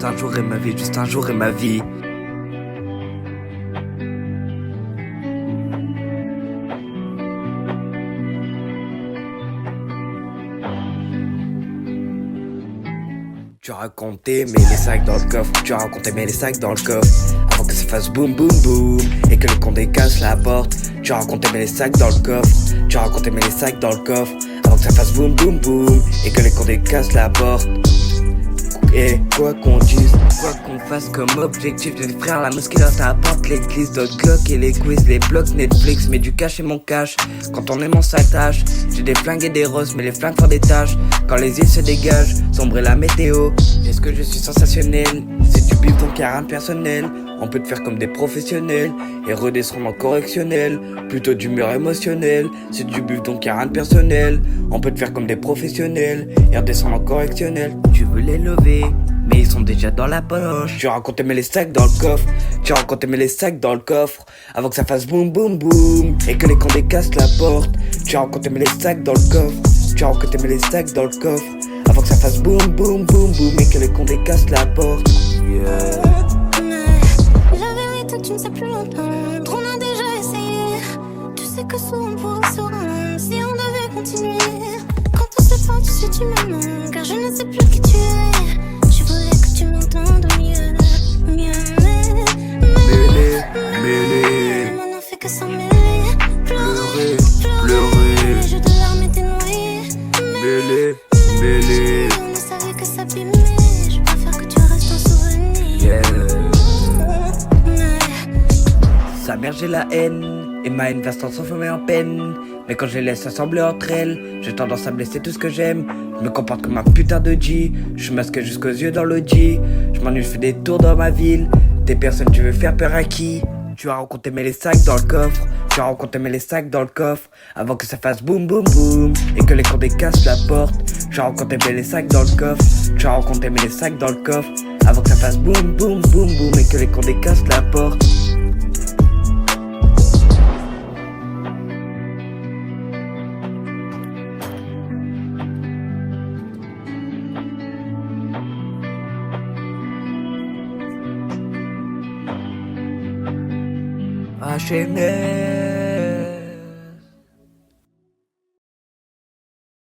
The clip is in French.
juste un jour et ma vie, juste un jour et ma vie. Tu as raconté, mais les sacs dans le coffre. Tu as raconté, mais les sacs dans le coffre. Avant que ça fasse boum boum boum et que le condé casse la porte. Tu as raconté, mais les sacs dans le coffre. Tu as raconté, mais les sacs dans le coffre. Avant que ça fasse boum boum boum et que le condé casse la porte. Et quoi qu'on dise, quoi qu'on fasse comme objectif, j'ai des frères, la mosquée dans ta porte, l'église, d'autres Glock et les quiz, les blocs, Netflix, mais du cash et mon cash. Quand on aime on s'attache, j'ai des flingues et des roses, mais les flingues font des tâches. Quand les îles se dégagent, sombre est la météo. Est-ce que je suis sensationnel? C'est du bif donc y'a rien de personnel. On peut te faire comme des professionnels et redescendre en correctionnel. Plutôt d'humeur émotionnelle. C'est du bif donc y'a rien de personnel. On peut te faire comme des professionnels et redescendre en correctionnel. Tu veux les lever, mais ils sont déjà dans la poche. Tu as raconté mais les sacs dans le coffre. Tu as raconté mais les sacs dans le coffre. Avant que ça fasse boum boum boum et que les condés cassent la porte. Tu as raconté mais les sacs dans le coffre. Tu as raconté mais les sacs dans le coffre. Avant que ça fasse boum boum boum boum et que les condés cassent la porte. Yeah. Tu ne sais plus l'entendre, on a déjà essayé. Tu sais que souvent on pourrait se rendre si on devait continuer. Quand on se parle, tu sais tu me manques, car je ne sais plus qui tu es. Je voulais que tu m'entendes mieux, Mêlé, on n'en fait que s'en mêler. Pleurer, je de larmes étais noyé. mêlé. On ne savait que s'abîmer. Je préfère que tu restes en souvenir. Yeah. Sa mère j'ai la haine, et ma haine va se transformer en peine. Mais quand je les laisse assembler entre elles, j'ai tendance à blesser tout ce que j'aime. Je me comporte comme un putain de G, je suis masqué jusqu'aux yeux dans le G. Je m'ennuie, je fais des tours dans ma ville. Des personnes, tu veux faire peur à qui? Tu as raconté mais les sacs dans le coffre. Tu as raconté mais les sacs dans le coffre. Avant que ça fasse boum boum boum et que les condés cassent la porte. Tu as raconté mais les sacs dans le coffre. Tu as raconté mais les sacs dans le coffre. Avant que ça fasse boum boum boum boum et que les condés cassent la porte. H&M